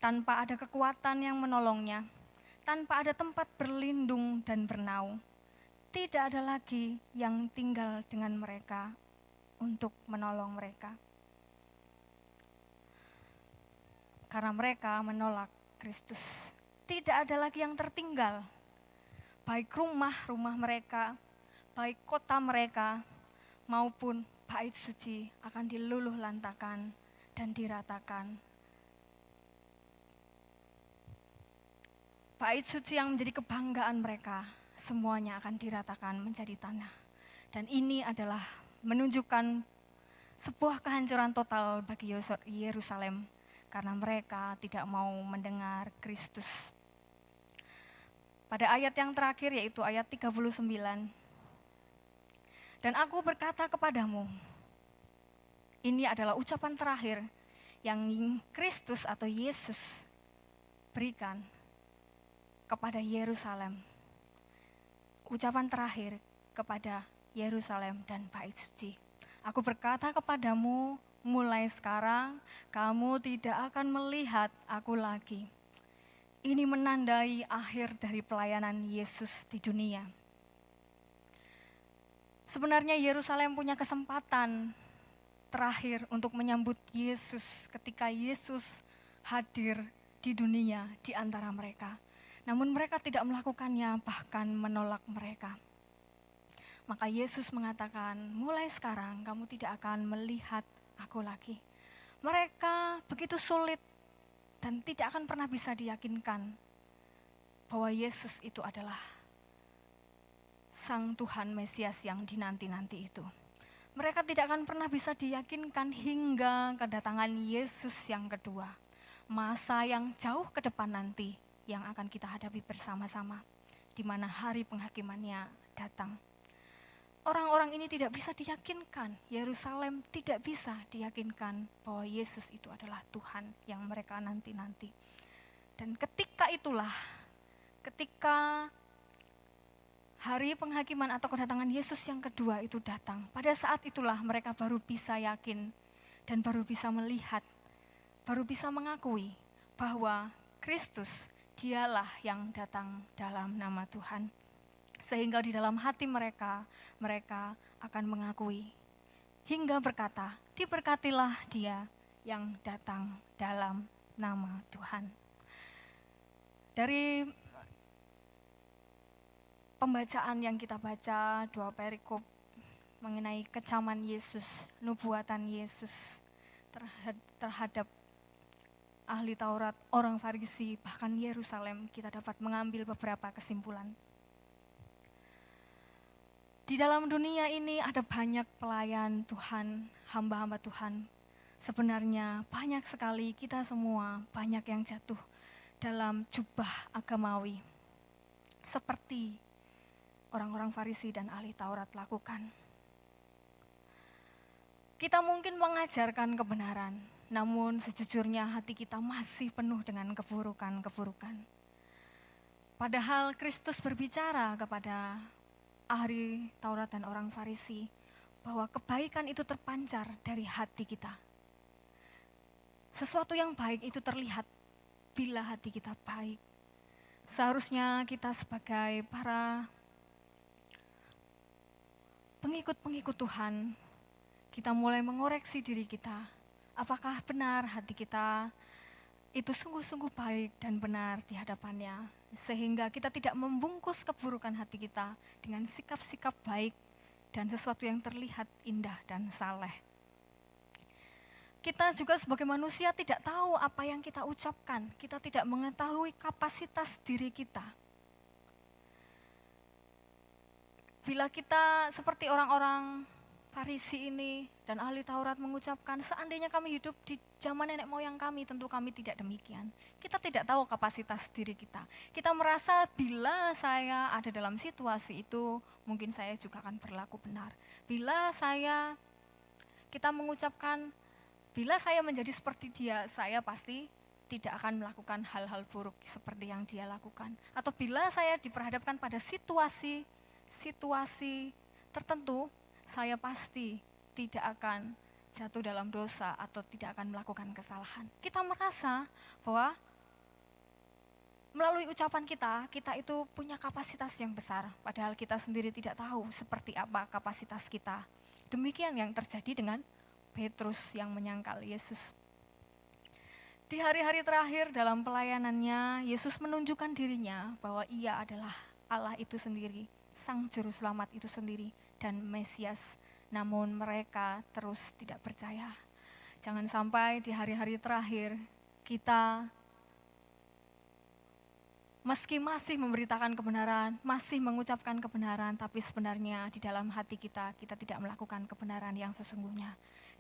tanpa ada kekuatan yang menolongnya, tanpa ada tempat berlindung dan bernaung. Tidak ada lagi yang tinggal dengan mereka untuk menolong mereka. Karena mereka menolak Kristus. Tidak ada lagi yang tertinggal. Baik rumah mereka, baik kota mereka, maupun bait suci akan diluluh lantakan dan diratakan. Bait suci yang menjadi kebanggaan mereka, semuanya akan diratakan menjadi tanah. Dan ini adalah menunjukkan sebuah kehancuran total bagi Yerusalem karena mereka tidak mau mendengar Kristus. Pada ayat yang terakhir yaitu ayat 39. Dan aku berkata kepadamu, ini adalah ucapan terakhir yang Kristus atau Yesus berikan kepada Yerusalem. Ucapan terakhir kepada Yerusalem dan bait suci. Aku berkata kepadamu, mulai sekarang kamu tidak akan melihat aku lagi. Ini menandai akhir dari pelayanan Yesus di dunia. Sebenarnya Yerusalem punya kesempatan terakhir untuk menyambut Yesus ketika Yesus hadir di dunia di antara mereka. Namun mereka tidak melakukannya, bahkan menolak mereka. Maka Yesus mengatakan, mulai sekarang kamu tidak akan melihat aku lagi. Mereka begitu sulit dan tidak akan pernah bisa diyakinkan bahwa Yesus itu adalah Sang Tuhan Mesias yang dinanti-nanti itu. Mereka tidak akan pernah bisa diyakinkan hingga kedatangan Yesus yang kedua. Masa yang jauh ke depan nanti yang akan kita hadapi bersama-sama, di mana hari penghakimannya datang. Orang-orang ini tidak bisa diyakinkan, Yerusalem tidak bisa diyakinkan bahwa Yesus itu adalah Tuhan yang mereka nanti-nanti. Dan ketika hari penghakiman atau kedatangan Yesus yang kedua itu datang, pada saat itulah mereka baru bisa yakin dan baru bisa melihat, baru bisa mengakui bahwa Kristus Dialah yang datang dalam nama Tuhan. Sehingga di dalam hati mereka akan mengakui hingga berkata, "Diberkatilah dia yang datang dalam nama Tuhan." Dari pembacaan yang kita baca, 2 perikop mengenai kecaman Yesus, nubuatan Yesus terhadap ahli Taurat, orang Farisi, bahkan Yerusalem, kita dapat mengambil beberapa kesimpulan. Di dalam dunia ini ada banyak pelayan Tuhan, hamba-hamba Tuhan. Sebenarnya banyak sekali kita semua, banyak yang jatuh dalam jubah agamawi. Seperti orang-orang Farisi dan ahli Taurat lakukan. Kita mungkin mengajarkan kebenaran, namun sejujurnya hati kita masih penuh dengan keburukan-keburukan. Padahal Kristus berbicara kepada ahli Taurat dan orang Farisi bahwa kebaikan itu terpancar dari hati kita. Sesuatu yang baik itu terlihat bila hati kita baik. Seharusnya kita sebagai para pengikut-pengikut Tuhan, kita mulai mengoreksi diri kita. Apakah benar hati kita itu sungguh-sungguh baik dan benar di hadapannya, sehingga kita tidak membungkus keburukan hati kita dengan sikap-sikap baik dan sesuatu yang terlihat indah dan saleh. Kita juga sebagai manusia tidak tahu apa yang kita ucapkan, kita tidak mengetahui kapasitas diri kita. Bila kita seperti orang-orang Farisi ini dan ahli Taurat mengucapkan, seandainya kami hidup di zaman nenek moyang kami, tentu kami tidak demikian. Kita tidak tahu kapasitas diri kita. Kita merasa bila saya ada dalam situasi itu, mungkin saya juga akan berlaku benar. Kita mengucapkan, bila saya menjadi seperti dia, saya pasti tidak akan melakukan hal-hal buruk seperti yang dia lakukan. Atau bila saya diperhadapkan pada situasi tertentu, saya pasti tidak akan jatuh dalam dosa atau tidak akan melakukan kesalahan. Kita merasa bahwa melalui ucapan kita itu punya kapasitas yang besar, padahal kita sendiri tidak tahu seperti apa kapasitas kita. Demikian yang terjadi dengan Petrus yang menyangkal Yesus. Di hari-hari terakhir dalam pelayanannya, Yesus menunjukkan dirinya bahwa ia adalah Allah itu sendiri, Sang Juru Selamat itu sendiri, dan Mesias, namun mereka terus tidak percaya. Jangan sampai di hari-hari terakhir kita meski masih memberitakan kebenaran, masih mengucapkan kebenaran, tapi sebenarnya di dalam hati kita tidak melakukan kebenaran yang sesungguhnya.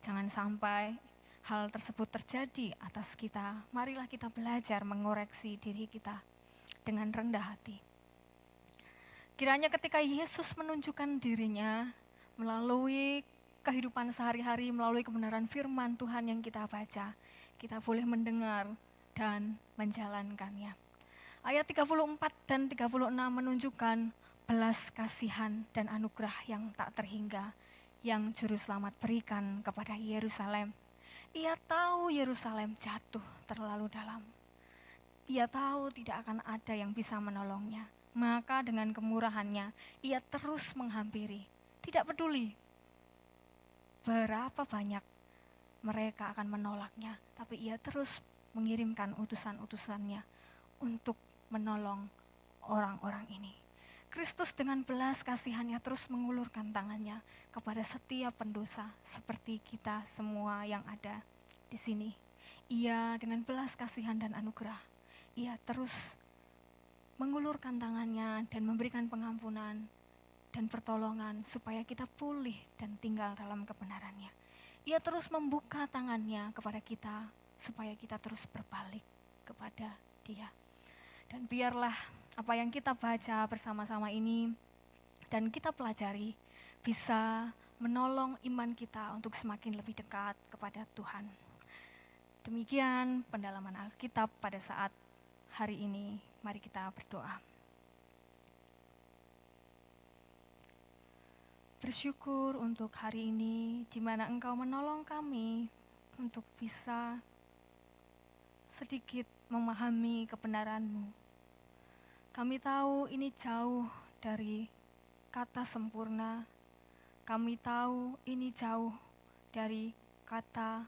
Jangan sampai hal tersebut terjadi atas kita. Marilah kita belajar mengoreksi diri kita dengan rendah hati. Kiranya ketika Yesus menunjukkan dirinya melalui kehidupan sehari-hari, melalui kebenaran firman Tuhan yang kita baca, kita boleh mendengar dan menjalankannya. Ayat 34 dan 36 menunjukkan belas kasihan dan anugerah yang tak terhingga yang Juru Selamat berikan kepada Yerusalem. Ia tahu Yerusalem jatuh terlalu dalam. Ia tahu tidak akan ada yang bisa menolongnya. Maka dengan kemurahannya, ia terus menghampiri. Tidak peduli berapa banyak mereka akan menolaknya, tapi ia terus mengirimkan utusan-utusannya untuk menolong orang-orang ini. Kristus dengan belas kasihannya terus mengulurkan tangannya kepada setiap pendosa seperti kita semua yang ada di sini. Ia dengan belas kasihan dan anugerah, ia terus mengulurkan tangannya dan memberikan pengampunan dan pertolongan supaya kita pulih dan tinggal dalam kebenarannya. Ia terus membuka tangannya kepada kita supaya kita terus berbalik kepada Dia. Dan biarlah apa yang kita baca bersama-sama ini dan kita pelajari bisa menolong iman kita untuk semakin lebih dekat kepada Tuhan. Demikian pendalaman Alkitab pada saat hari ini. Mari kita berdoa. Bersyukur untuk hari ini di mana Engkau menolong kami untuk bisa sedikit memahami kebenaran-Mu. Kami tahu ini jauh dari kata sempurna. Kami tahu ini jauh dari kata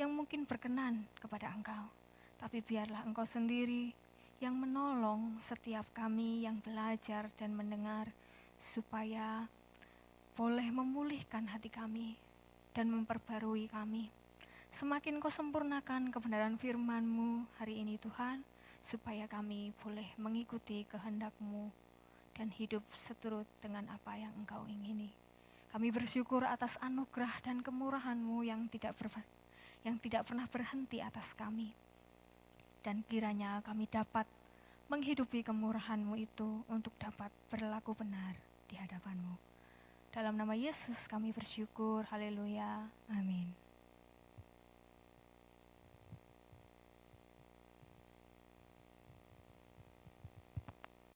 yang mungkin berkenan kepada Engkau. Tapi biarlah Engkau sendiri yang menolong setiap kami yang belajar dan mendengar, supaya boleh memulihkan hati kami dan memperbarui kami. Semakin Kau sempurnakan kebenaran firman-Mu hari ini Tuhan, supaya kami boleh mengikuti kehendak-Mu dan hidup seturut dengan apa yang Engkau ingini. Kami bersyukur atas anugerah dan kemurahan-Mu yang tidak pernah berhenti atas kami. Dan kiranya kami dapat menghidupi kemurahan-Mu itu untuk dapat berlaku benar di hadapan-Mu. Dalam nama Yesus kami bersyukur, haleluya, amin.